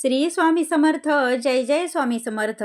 श्री स्वामी समर्थ. जय जय स्वामी समर्थ.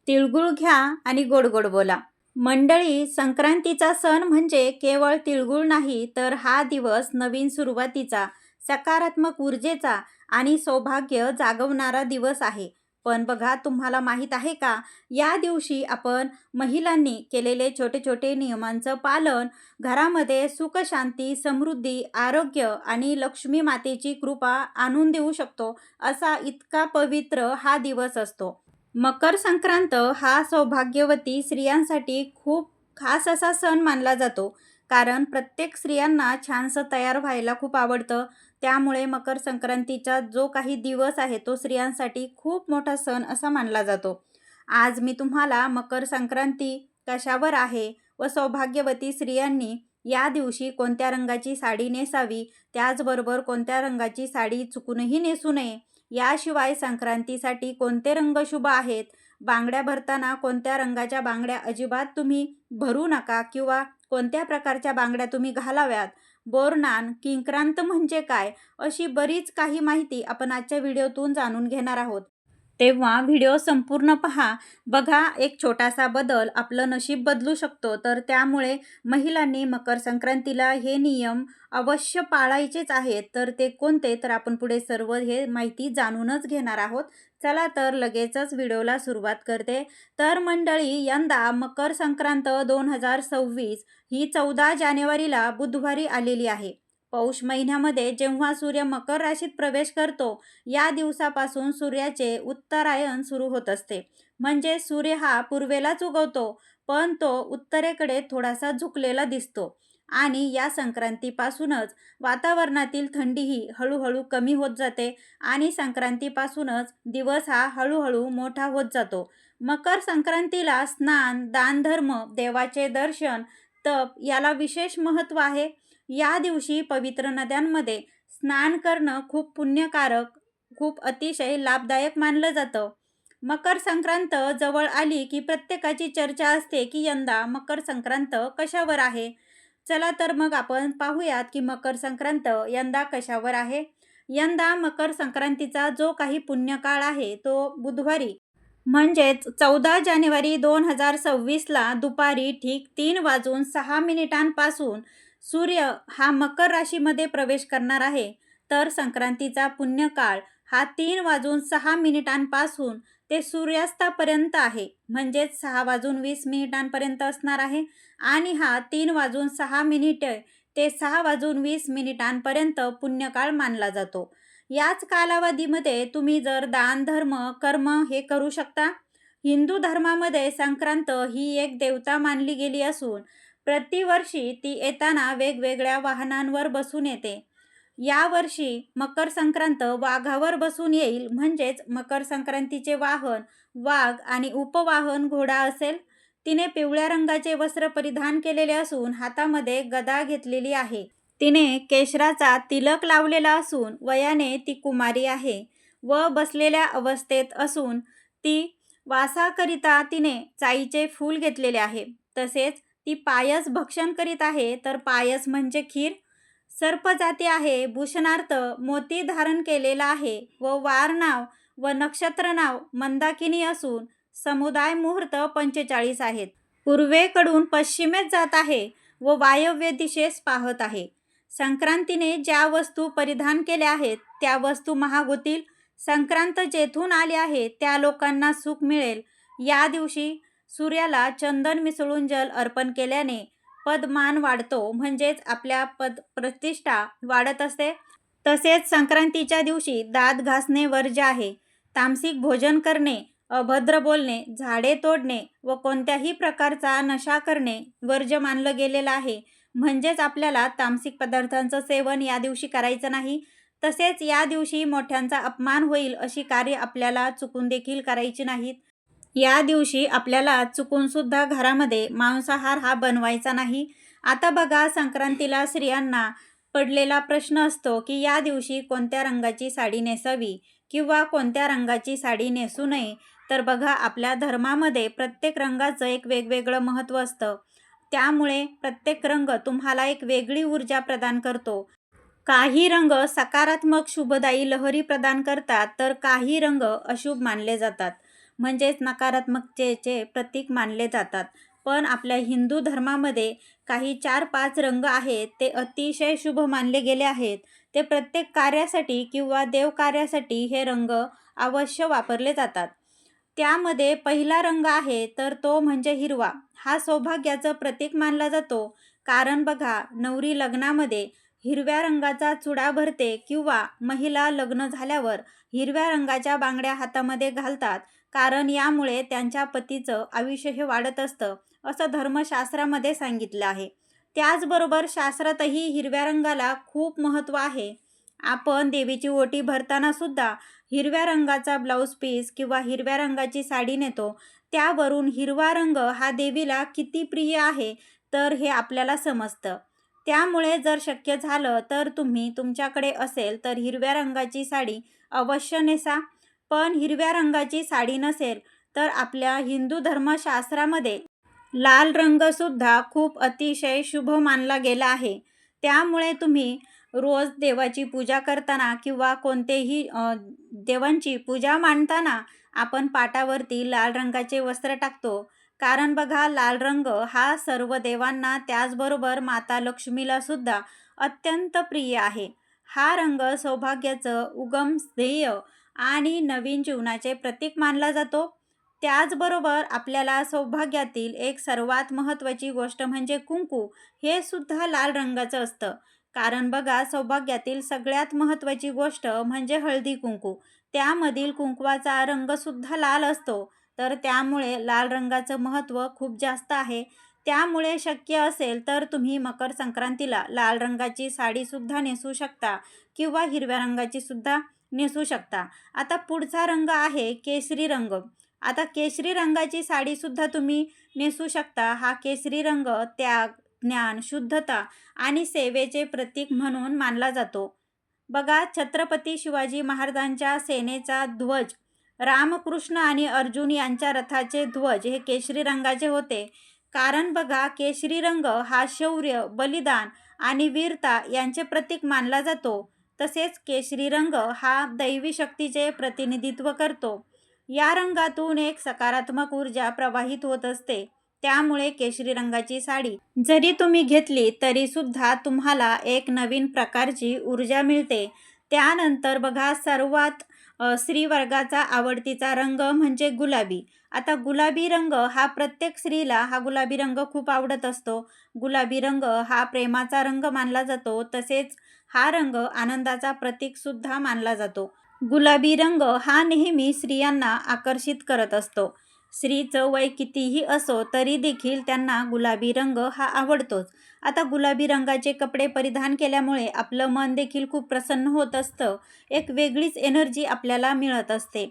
तिळगुळ घ्या आणि गोड गोड बोला. मंडळी, संक्रांतीचा सण म्हणजे केवळ तिळगुळ नाही, तर हा दिवस नवीन सुरुवातीचा, सकारात्मक ऊर्जेचा आणि सौभाग्य जागवणारा दिवस आहे. पण बघा, तुम्हाला माहीत आहे का, या दिवशी आपण महिलांनी केलेले छोटे छोटे नियमांचं पालन घरामध्ये सुख, शांती, समृद्धी, आरोग्य आणि लक्ष्मी मातेची कृपा आणून देऊ शकतो. असा इतका पवित्र हा दिवस असतो. मकर संक्रांत हा सौभाग्यवती स्त्रियांसाठी खूप खास असा सण मानला जातो. कारण प्रत्येक स्त्रियांना छानसं तयार व्हायला खूप आवडतं. त्यामुळे मकर संक्रांतीचा जो काही दिवस आहे तो स्त्रियांसाठी खूप मोठा सण असा मानला जातो. आज मी तुम्हाला मकर संक्रांती कशावर आहे व सौभाग्यवती स्त्रियांनी या दिवशी कोणत्या रंगाची साडी नेसावी, त्याचबरोबर कोणत्या रंगाची साडी चुकूनही नेसू नये, याशिवाय संक्रांतीसाठी कोणते रंग शुभ आहेत, बांगड्या भरताना कोणत्या रंगाच्या बांगड्या अजिबात तुम्ही भरू नका किंवा कोणत्या प्रकारच्या बांगड्या तुम्ही घालाव्यात, बोरनान, किंक्रांत म्हणजे काय, अशी बरीच काही माहिती आपण आजच्या व्हिडिओतून जाणून घेणार आहोत. तेव्हा व्हिडिओ संपूर्ण पहा. बघा, एक छोटासा बदल आपलं नशीब बदलू शकतो. तर त्यामुळे महिलांनी मकर संक्रांतीला हे नियम अवश्य पाळायचेच आहेत. तर ते कोणते, तर आपण पुढे सर्व हे माहिती जाणूनच घेणार आहोत. चला तर लगेचच व्हिडिओला सुरुवात करते. तर मंडळी, यंदा मकर संक्रांत 2026 ही 14 जानेवारीला बुधवारी आलेली आहे. पौष महिन्यामध्ये जेव्हा सूर्य मकर राशीत प्रवेश करतो, या दिवसापासून सूर्याचे उत्तरायण सुरू होत असते. म्हणजे सूर्य हा पूर्वेलाच उगवतो, पण तो उत्तरेकडे थोडासा झुकलेला दिसतो. आणि या संक्रांतीपासूनच वातावरणातील थंडीही हळूहळू कमी होत जाते आणि संक्रांतीपासूनच दिवस हा हळूहळू मोठा होत जातो. मकर संक्रांतीला स्नान, दानधर्म, देवाचे दर्शन, तप याला विशेष महत्त्व आहे. या दिवशी पवित्र नद्यांमध्ये स्नान करणं खूप पुण्यकारक, खूप अतिशय लाभदायक मानलं जातं. मकर संक्रांत जवळ आली की प्रत्येकाची चर्चा असते की यंदा मकर संक्रांत कशावर आहे. चला तर मग आपण पाहूयात की मकर संक्रांत यंदा कशावर आहे. यंदा मकर संक्रांतीचा जो काही पुण्यकाळ आहे तो बुधवारी म्हणजेच 14 जानेवारी 2026ला दुपारी ठीक 3:06 सूर्य हा मकर राशीमध्ये प्रवेश करणार आहे. तर संक्रांतीचा पुण्यकाळ हा 3:06 ते सूर्यास्तापर्यंत आहे, म्हणजेच 6:20 असणार आहे. आणि हा 3:06 ते 6:20 पुण्यकाळ मानला जातो. याच कालावधीमध्ये तुम्ही जर दान, धर्म, कर्म हे करू शकता. हिंदू धर्मामध्ये संक्रांत ही एक देवता मानली गेली असून प्रतिवर्षी ती येताना वेगवेगळ्या वाहनांवर बसून येते. यावर्षी मकर संक्रांत वाघावर बसून येईल, म्हणजेच मकर संक्रांतीचे वाहन वाघ आणि उपवाहन घोडा असेल. तिने पिवळ्या रंगाचे वस्त्र परिधान केलेले असून हातामध्ये गदा घेतलेली आहे. तिने केशराचा तिलक लावलेला असून वयाने ती कुमारी आहे व बसलेल्या अवस्थेत असून ती वासाकरिता तिने चाईचे फूल घेतलेले आहे. तसेच ती पायस भक्षण करीत आहे. तर पायस म्हणजे खीर. सर्पजाती आहे. भूषणार्थ मोती धारण केलेला आहे व वार नाव व नक्षत्र नाव मंदाकिनी असून समुदाय मुहूर्त 45 आहेत. पूर्वेकडून पश्चिमेत जात आहे व वायव्य दिशेस पाहत आहे. संक्रांतीने ज्या वस्तू परिधान केल्या आहेत त्या वस्तू महाग होतील. संक्रांत जेथून आली आहे त्या लोकांना सुख मिळेल. या दिवशी सूर्याला चंदन मिसळून जल अर्पण केल्याने पदमान वाढतो, म्हणजेच आपल्या पद प्रतिष्ठा वाढत असते. तसेच संक्रांतीच्या दिवशी दात घासणे वर्ज्य आहे. तामसिक भोजन करणे, अभद्र बोलणे, झाडे तोडणे व कोणत्याही प्रकारचा नशा करणे वर्ज्य मानलं गेलेलं आहे. म्हणजेच आपल्याला तामसिक पदार्थांचं सेवन या दिवशी करायचं नाही. तसेच या दिवशी मोठ्यांचा अपमान होईल अशी कार्य आपल्याला चुकून देखील करायची नाहीत. या दिवशी आपल्याला चुकून सुद्धा घरामध्ये मांसाहार हा बनवायचा नाही. आता बघा, संक्रांतीला स्त्रियांना पडलेला प्रश्न असतो की या दिवशी कोणत्या रंगाची साडी नेसावी किंवा कोणत्या रंगाची साडी नेसू नये. तर बघा, आपल्या धर्मामध्ये प्रत्येक रंगाचं एक वेगवेगळं महत्त्व असतं. त्यामुळे प्रत्येक रंग तुम्हाला एक वेगळी ऊर्जा प्रदान करतो. काही रंग सकारात्मक शुभदायी लहरी प्रदान करतात, तर काही रंग अशुभ मानले जातात, म्हणजेच नकारात्मकतेचे प्रतीक मानले जातात. पण आपल्या हिंदू धर्मामध्ये काही 4-5 रंग आहेत, ते अतिशय शुभ मानले गेले आहेत. ते प्रत्येक कार्यासाठी किंवा देवकार्यासाठी हे रंग अवश्य वापरले जातात. त्यामध्ये पहिला रंग आहे, तर तो म्हणजे हिरवा. हा सौभाग्याचं प्रतीक मानला जातो. कारण बघा, नवरी लग्नामध्ये हिरव्या रंगाचा चुडा भरते किंवा महिला लग्न झाल्यावर हिरव्या रंगाच्या बांगड्या हातामध्ये घालतात. कारण यामुळे त्यांच्या पतीचं आयुष्य हे वाढत असतं, असं धर्मशास्त्रामध्ये सांगितलं आहे. त्याचबरोबर शास्त्रातही हिरव्या रंगाला खूप महत्त्व आहे. आपण देवीची ओटी भरताना सुद्धा हिरव्या रंगाचा ब्लाऊज पीस किंवा हिरव्या रंगाची साडी नेतो. त्यावरून हिरवा रंग हा देवीला किती प्रिय आहे, तर हे आपल्याला समजतं. त्यामुळे जर शक्य झालं तर तुम्ही तुमच्याकडे असेल तर हिरव्या रंगाची साडी अवश्य नेसा. पण हिरव्या रंगाची साडी नसेल तर आपल्या हिंदू धर्मशास्त्रामध्ये लाल रंगसुद्धा खूप अतिशय शुभ मानला गेला आहे. त्यामुळे तुम्ही रोज देवाची पूजा करताना किंवा कोणतेही देवांची पूजा मांडताना आपण पाटावरती लाल रंगाचे वस्त्र टाकतो. कारण बघा, लाल रंग हा सर्व देवांना त्याचबरोबर माता लक्ष्मीला सुद्धा अत्यंत प्रिय आहे. हा रंग सौभाग्याचं उगम ध्येय आणि नवीन जीवनाचे प्रतीक मानला जातो. त्याचबरोबर आपल्याला सौभाग्यातील एक सर्वात महत्त्वाची गोष्ट म्हणजे कुंकू, हे सुद्धा लाल रंगाचं असतं. कारण बघा, सौभाग्यातील सगळ्यात महत्त्वाची गोष्ट म्हणजे हळदी कुंकू. त्यामधील कुंकवाचा रंगसुद्धा लाल असतो. तर त्यामुळे लाल रंगाचं महत्त्व खूप जास्त आहे. त्यामुळे शक्य असेल तर तुम्ही मकर संक्रांतीला लाल रंगाची साडीसुद्धा नेसू शकता किंवा हिरव्या रंगाची सुद्धा नेसू शकता. आता पुढचा रंग आहे केशरी रंग. आता केशरी रंगाची साडीसुद्धा तुम्ही नेसू शकता. हा केशरी रंग त्याग, ज्ञान, शुद्धता आणि सेवेचे प्रतीक म्हणून मानला जातो. बघा, छत्रपती शिवाजी महाराजांच्या सेनेचा ध्वज, रामकृष्ण आणि अर्जुन यांच्या रथाचे ध्वज हे केशरी रंगाचे होते. कारण बघा, केशरी रंग हा शौर्य, बलिदान आणि वीरता यांचे प्रतीक मानला जातो. तसेच केशरी रंग हा दैवी शक्तीचे प्रतिनिधित्व करतो. या रंगातून एक सकारात्मक ऊर्जा प्रवाहित होत असते. त्यामुळे केशरी रंगाची साडी जरी तुम्ही घेतली तरी सुद्धा तुम्हाला एक नवीन प्रकारची ऊर्जा मिळते. त्यानंतर बघा, सर्वात स्त्रीवर्गाचा आवडतीचा रंग म्हणजे गुलाबी. आता गुलाबी रंग हा प्रत्येक स्त्रीला हा गुलाबी रंग खूप आवडत असतो. गुलाबी रंग हा प्रेमाचा रंग मानला जातो. तसेच हा रंग आनंदाचा प्रतीकसुद्धा मानला जातो. गुलाबी रंग हा नेहमी स्त्रियांना आकर्षित करत असतो. स्त्रीचं वय कितीही असो तरी देखील त्यांना गुलाबी रंग हा आवडतोच. आता गुलाबी रंगाचे कपडे परिधान केल्यामुळे आपलं मन देखील खूप प्रसन्न होत असतं. एक वेगळीच एनर्जी आपल्याला मिळत असते.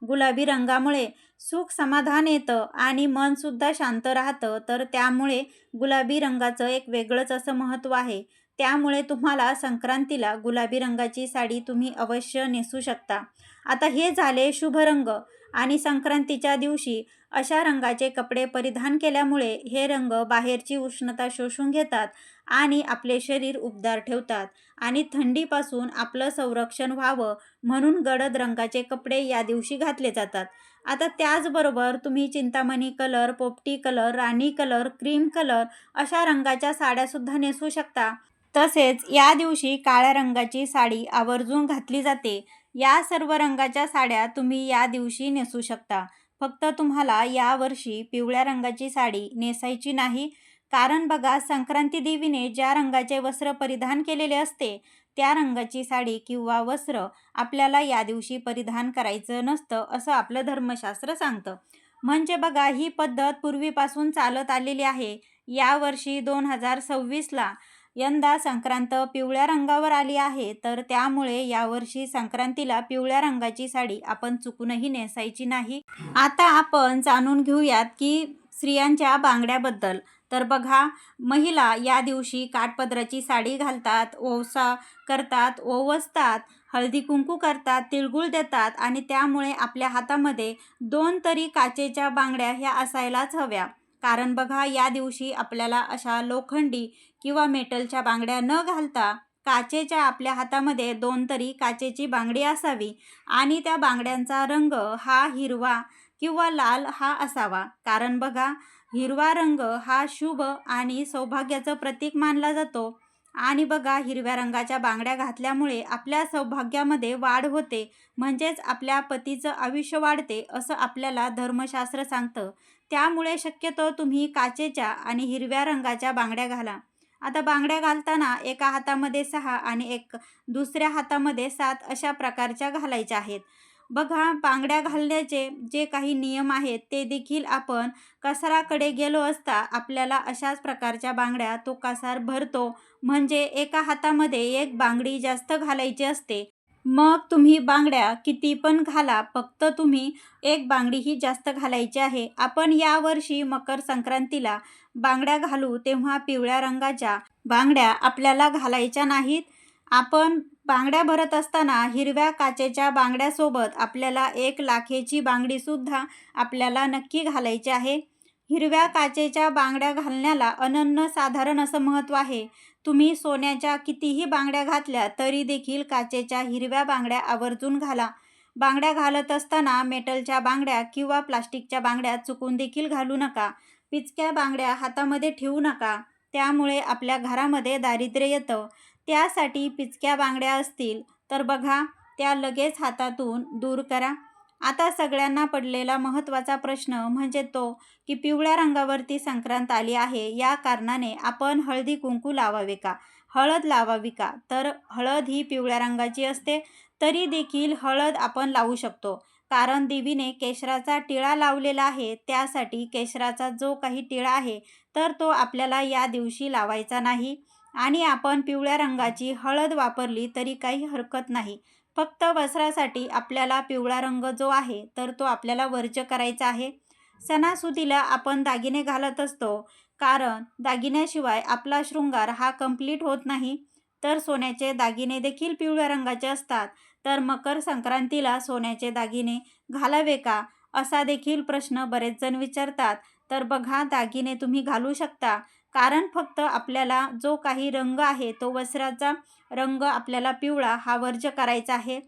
गुलाबी रंगामुळे सुख समाधान येतं आणि मनसुद्धा शांत राहतं. तर त्यामुळे गुलाबी रंगाचं एक वेगळंच असं महत्त्व आहे. त्यामुळे तुम्हाला संक्रांतीला गुलाबी रंगाची साडी तुम्ही अवश्य नेसू शकता. आता हे झाले शुभ रंग. आणि संक्रांतीच्या दिवशी अशा रंगाचे कपडे परिधान केल्यामुळे हे रंग बाहेरची उष्णता शोषून घेतात आणि आपले शरीर उबदार ठेवतात आणि थंडीपासून आपलं संरक्षण व्हावं म्हणून गडद रंगाचे कपडे या दिवशी घातले जातात. आता त्याचबरोबर तुम्ही चिंतामणी कलर, पोपटी कलर, राणी कलर, क्रीम कलर अशा रंगाच्या साड्यासुद्धा नेसू शकता. तसेच या दिवशी काळ्या रंगाची साडी आवर्जून घातली जाते. या सर्व रंगाच्या साड्या तुम्ही या दिवशी नेसू शकता. फक्त तुम्हाला यावर्षी पिवळ्या रंगाची साडी नेसायची नाही. कारण बघा, संक्रांती देवीने ज्या रंगाचे वस्त्र परिधान केलेले असते त्या रंगाची साडी किंवा वस्त्र आपल्याला या दिवशी परिधान करायचं नसतं, असं आपलं धर्मशास्त्र सांगतं. म्हणजे बघा, ही पद्धत पूर्वीपासून चालत आलेली आहे. यावर्षी 2026ला यंदा संक्रांत पिवळ्या रंगावर आली आहे. तर त्यामुळे यावर्षी संक्रांतीला पिवळ्या रंगाची साडी आपण चुकूनही नेसायची नाही. आता आपण जाणून घेऊयात की स्त्रियांच्या बांगड्याबद्दल. तर बघा, महिला या दिवशी काठपदराची साडी घालतात, ओवसा करतात, ओवसतात, हळदी कुंकू करतात, तिळगुळ देतात आणि त्यामुळे आपल्या हातामध्ये 2 तरी काचेच्या बांगड्या ह्या असायलाच हव्या. कारण बघा, या दिवशी आपल्याला अशा लोखंडी किंवा मेटलच्या बांगड्या न घालता काचेच्या आपल्या हातामध्ये 2 तरी काचेची बांगडी असावी आणि त्या बांगड्यांचा रंग हा हिरवा किंवा लाल हा असावा. कारण बघा, हिरवा रंग हा शुभ आणि सौभाग्याचं प्रतीक मानला जातो. आणि बघा, हिरव्या रंगाच्या बांगड्या घातल्यामुळे आपल्या सौभाग्यामध्ये वाढ होते, म्हणजेच आपल्या पतीचं आयुष्य वाढते असं आपल्याला धर्मशास्त्र सांगतं. त्यामुळे शक्यतो तुम्ही काचेच्या आणि हिरव्या रंगाच्या बांगड्या घाला. आता बांगड्या घालताना एका हातामध्ये 6 आणि दुसऱ्या हातामध्ये 7 अशा प्रकारच्या घालायच्या आहेत. बघा, बांगड्या घालण्याचे जे काही नियम आहेत ते देखील आपण कासाराकडे गेलो असता आपल्याला अशाच प्रकारच्या बांगड्या तो कासार भरतो. म्हणजे एका हातामध्ये एक बांगडी जास्त घालायची असते. मग तुम्ही बांगड्या किती पण घाला, फक्त तुम्ही एक बांगडी ही जास्त घालायची आहे. आपण यावर्षी मकर संक्रांतीला बांगड्या घालू तेव्हा पिवळ्या रंगाच्या बांगड्या आपल्याला घालायच्या नाहीत. आपण बांगड्या भरत असताना हिरव्या काचेच्या बांगड्यासोबत आपल्याला एक लाखेची बांगडीसुद्धा आपल्याला नक्की घालायची आहे. हिरव्या काचेच्या बांगड्या घालण्याला अनन्यसाधारण असं महत्त्व आहे. तुम्ही सोन्याच्या कितीही बांगड्या घातल्या तरी देखील काचेच्या हिरव्या बांगड्या आवर्जून घाला. बांगड्या घालत असताना मेटलच्या बांगड्या किंवा प्लास्टिकच्या बांगड्या चुकून देखील घालू नका. पिचक्या बांगड्या हातामध्ये ठेवू नका, त्यामुळे आपल्या घरामध्ये दारिद्र्य येतं. त्यासाठी पिचक्या बांगड्या असतील तर बघा, त्या लगेच हातातून दूर करा. आता सगळ्यांना पडलेला महत्त्वाचा प्रश्न म्हणजे तो की पिवळ्या रंगावरती संक्रांत आली आहे, या कारणाने आपण हळदी कुंकू लावावे का, हळद लावावी का? तर हळद ही पिवळ्या रंगाची असते, तरी देखील हळद आपण लावू शकतो. कारण देवीने केशराचा टिळा लावलेला आहे, त्यासाठी केशराचा जो काही टिळा आहे तर तो आपल्याला या दिवशी लावायचा नाही. आणि आपण पिवळ्या रंगाची हळद वापरली तरी काही हरकत नाही. फक्त वस्त्रासाठी आपल्याला पिवळा रंग जो आहे तर तो आपल्याला वर्ज्य करायचा आहे. सणासुदीला आपण दागिने घालत असतो, कारण दागिन्याशिवाय आपला शृंगार हा कंप्लीट होत नाही. तर सोन्याचे दागिने देखील पिवळ्या रंगाचे असतात. तर मकर संक्रांतीला सोन्याचे दागिने घालावे का, असा देखील प्रश्न बरेच जण विचारतात. तर बघा, दागिने तुम्ही घालू शकता, कारण फक्त आपल्याला जो काही रंग आहे तो वस्त्राचा रंग आपल्याला पिवळा हा वर्ज्य करायचा आहे.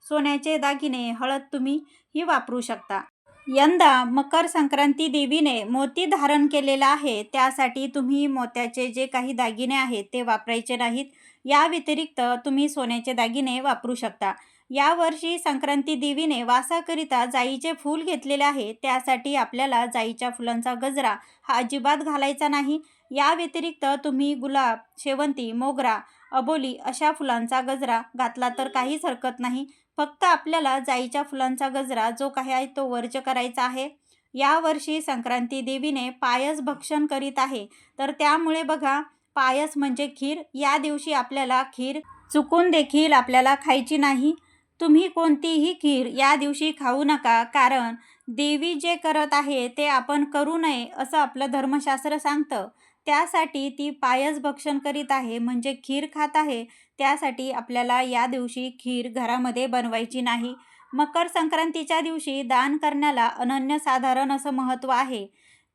सोन्याचे दागिने, हळद तुम्ही ही वापरू शकता. यंदा मकर संक्रांती देवीने मोती धारण केलेला आहे, त्यासाठी तुम्ही मोत्याचे जे काही दागिने आहेत ते वापरायचे नाहीत. या व्यतिरिक्त तुम्ही सोन्याचे दागिने वापरू शकता. यावर्षी संक्रांती देवीने वासाकरिता जाईचे फूल घेतलेले आहे, त्यासाठी आपल्याला जाईच्या फुलांचा गजरा हा अजिबात घालायचा नाही. या व्यतिरिक्त तुम्ही गुलाब, शेवंती, मोगरा, अबोली अशा फुलांचा गजरा घातला तर काहीच हरकत नाही. फक्त आपल्याला जाईच्या फुलांचा गजरा जो काही आहे तो वर्ज्य करायचा आहे. यावर्षी संक्रांती देवीने पायस भक्षण करीत आहे, तर त्यामुळे बघा, पायस म्हणजे खीर, या दिवशी आपल्याला खीर चुकून देखील आपल्याला खायची नाही. तुम्ही कोणतीही खीर या दिवशी खाऊ नका, कारण देवी जे करत आहे ते आपण करू नये असं आपलं धर्मशास्त्र सांगतं. त्यासाठी ती पायस भक्षण करीत आहे, म्हणजे खीर खात आहे, त्यासाठी आपल्याला या दिवशी खीर घरामध्ये बनवायची नाही. मकर संक्रांतीच्या दिवशी दान करण्याला अनन्यसाधारण असं महत्त्व आहे.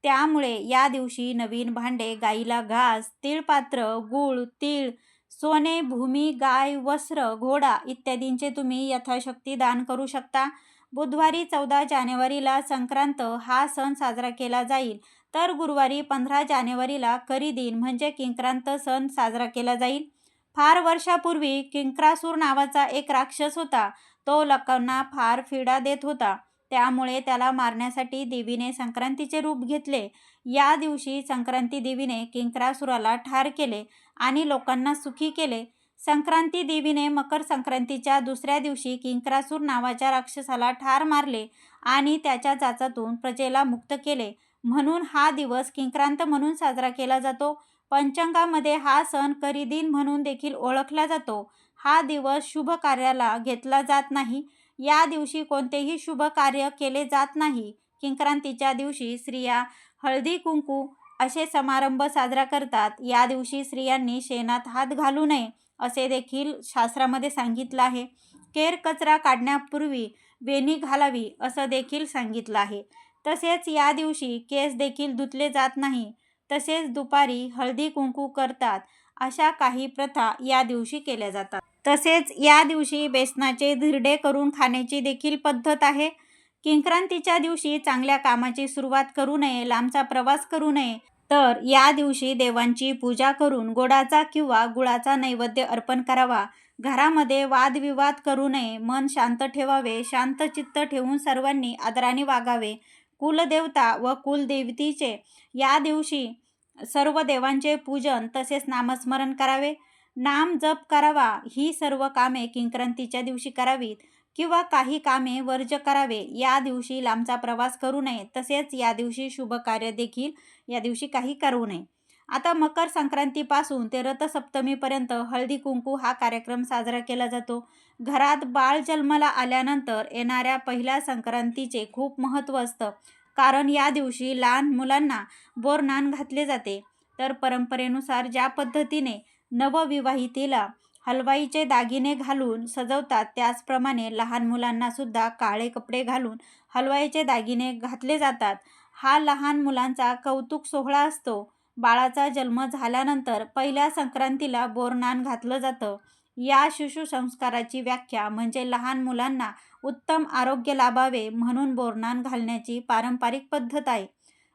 त्यामुळे या दिवशी नवीन भांडे, गाईला घास, तिळपात्र, गूळ, तीळ, सोने, भूमी, गाय, वस्त्र, घोडा इत्यादींचे तुम्ही यथाशक्ती दान करू शकता. बुधवारी 14 जानेवारीला संक्रांत हा सण साजरा केला जाईल, तर गुरुवारी 15 जानेवारीला करीदिन म्हणजे किंक्रांत सण साजरा केला जाईल. फार वर्षापूर्वी किंक्रासूर नावाचा एक राक्षस होता. तो लोकांना फार पीडा देत होता. त्यामुळे त्याला मारण्यासाठी देवीने संक्रांतीचे रूप घेतले. या दिवशी संक्रांती देवीने किंक्रासुराला ठार केले आणि लोकांना सुखी केले. संक्रांती देवीने मकर संक्रांतीच्या दुसऱ्या दिवशी किंक्रासूर नावाच्या राक्षसाला ठार मारले आणि त्याच्या जाचातून प्रजेला मुक्त केले. म्हणून हा दिवस किंक्रांत म्हणून साजरा केला जातो. पंचांगामध्ये हा सण करीदिन म्हणून देखील ओळखला जातो. हा दिवस शुभ कार्याला घेतला जात नाही. या दिवशी कोणतेही शुभ कार्य केले जात नाही. किंक्रांतीच्या दिवशी स्त्रिया हळदी कुंकू असे समारंभ साजरा करतात. या दिवशी स्त्रियांनी शेणात हात घालू नये असे देखील शास्त्रामध्ये सांगितलं आहे. केर कचरा काढण्यापूर्वी वेणी घालावी असं देखील सांगितलं आहे. तसेच या दिवशी केस देखील धुतले जात नाही. तसेच दुपारी हळदी कुंकू करतात अशा काही प्रथा या दिवशी केल्या जातात. तसेच या दिवशी बेसनाचे धिरडे करून खाण्याची देखील पद्धत आहे. किंक्रांतीच्या दिवशी चांगल्या कामाची सुरुवात करू नये, लांबचा प्रवास करू नये, तर या दिवशी देवांची पूजा करून गोडाचा किंवा गुळाचा नैवेद्य अर्पण करावा. घरामध्ये वादविवाद करू नये, मन शांत ठेवावे, शांत चित्त ठेवून सर्वांनी आदराने वागावे. कुलदेवता व कुलदेवतीचे या दिवशी सर्व देवांचे पूजन तसेच नामस्मरण करावे, नाम जप करावा. ही सर्व कामे किंक्रांतीच्या दिवशी करावीत किंवा काही कामे वर्ज्य करावे. या दिवशी लांबचा प्रवास करू नये, तसेच या दिवशी शुभ कार्य देखील या दिवशी काही करू नये. आता मकर संक्रांतीपासून ते रथसप्तमीपर्यंत हळदी कुंकू हा कार्यक्रम साजरा केला जातो. घरात बाळ जन्माला आल्यानंतर येणाऱ्या पहिल्या संक्रांतीचे खूप महत्त्व असतं, कारण या दिवशी लहान मुलांना बोरनान घातले जाते. तर परंपरेनुसार ज्या पद्धतीने नवविवाहितेला हलवाईचे दागिने घालून सजवतात, त्याचप्रमाणे लहान मुलांना सुद्धा काळे कपडे घालून हलवाईचे दागिने घातले जातात. हा लहान मुलांचा कौतुक सोहळा असतो. बाळाचा जन्म झाल्यानंतर पहिल्या संक्रांतीला बोरनान घातलं जातं. या शिशुसंस्काराची व्याख्या म्हणजे लहान मुलांना उत्तम आरोग्य लाभावे म्हणून बोरनान घालण्याची पारंपरिक पद्धत आहे.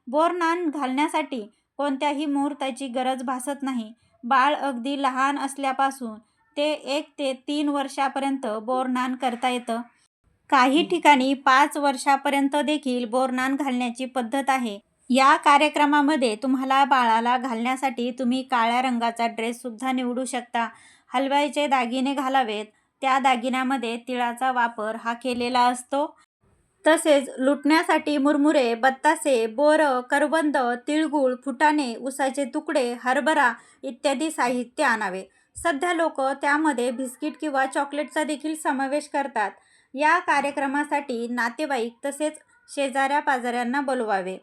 बोरनान घालण्यासाठी कोणत्याही मुहूर्ताची गरज भासत नाही. बाळ अगदी लहान असल्यापासून ते 1 ते 3 वर्षापर्यंत बोरनान करता येतं. काही ठिकाणी 5 वर्षापर्यंत देखील बोरनान घालण्याची पद्धत आहे. या कार्यक्रमामध्ये तुम्हाला बाळाला घालण्यासाठी तुम्ही काळ्या रंगाचा ड्रेससुद्धा निवडू शकता. हलवाईचे दागिने घालावेत. त्या दागिन्यामध्ये तिळाचा वापर हा केलेला असतो. तसेच लुटण्यासाठी मुरमुरे, बत्तासे, बोरं, करवंद, तिळगुळ, फुटाणे, उसाचे तुकडे, हरभरा इत्यादी साहित्य आणावे. सध्या लोक त्यामध्ये बिस्किट किंवा चॉकलेटचा देखील समावेश करतात. या कार्यक्रमासाठी नातेवाईक तसेच शेजाऱ्या-पाजाऱ्यांना बोलवावे.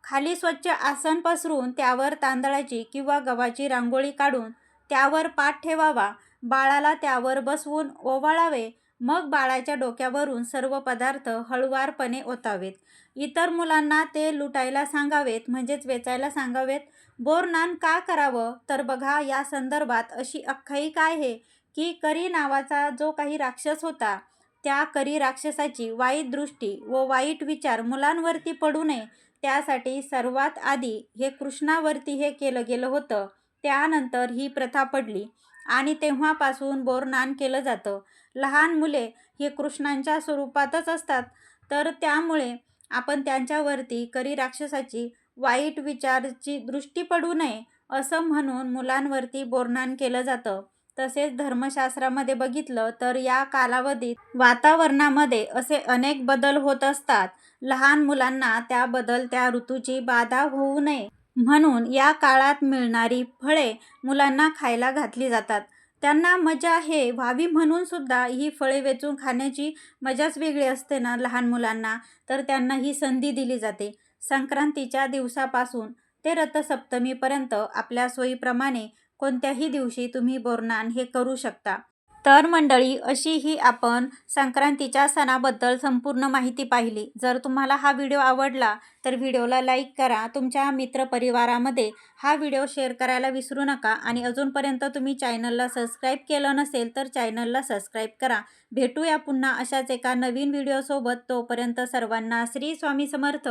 खाली स्वच्छ आसन पसरून त्यावर तांदळाची किंवा गव्हाची रांगोळी काढून त्यावर पाट ठेवावा. बाळाला त्यावर बसवून ओवाळावे. मग बाळाच्या डोक्यावरून सर्व पदार्थ हळुवारपणे ओतावेत. इतर मुलांना ते लुटायला सांगावेत, म्हणजेच वेचायला सांगावेत. बोरनान का करावं तर बघा, या संदर्भात अशी आख्यायिका आहे की करी नावाचा जो काही राक्षस होता, त्या करी राक्षसाची वाईट दृष्टी व वाईट विचार मुलांवरती पडू नये, त्यासाठी सर्वात आधी हे कृष्णावरती हे केलं गेलं होतं. त्यानंतर ही प्रथा पडली आणि तेव्हापासून बोरनान केलं जातं. लहान मुले हे कृष्णांच्या स्वरूपातच असतात, तर त्यामुळे आपण त्यांच्यावरती करी राक्षसाची वाईट विचारची दृष्टी पडू नये असं म्हणून मुलांवरती बोरनान केलं जातं. तसेच धर्मशास्त्रामध्ये बघितलं तर या कालावधीत वातावरणामध्ये असे अनेक बदल होत असतात. लहान मुलांना त्या बदलत्या ऋतूची बाधा होऊ नये म्हणून या काळात मिळणारी फळे मुलांना खायला घातली जातात. त्यांना मजा हे व्हावी म्हणून सुद्धा ही फळे वेचून खाण्याची मजाच वेगळी असते ना लहान मुलांना, तर त्यांना ही संधी दिली जाते. संक्रांतीच्या दिवसापासून ते रथसप्तमीपर्यंत आपल्या सोयीप्रमाणे कोणत्याही दिवशी तुम्ही बोरनान हे करू शकता. तर मंडळी, अशी ही आपण संक्रांतीच्या सणाबद्दल संपूर्ण माहिती पाहिली. जर तुम्हाला हा व्हिडिओ आवडला तर व्हिडिओला लाईक करा. तुमच्या मित्रपरिवारामध्ये हा व्हिडिओ शेअर करायला विसरू नका आणि अजूनपर्यंत तुम्ही चॅनलला सबस्क्राईब केलं नसेल तर चॅनलला सबस्क्राईब करा. भेटूया पुन्हा अशाच एका नवीन व्हिडिओसोबत. तोपर्यंत सर्वांना श्री स्वामी समर्थ.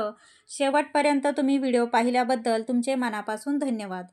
शेवटपर्यंत तुम्ही व्हिडिओ पाहिल्याबद्दल तुमचे मनापासून धन्यवाद.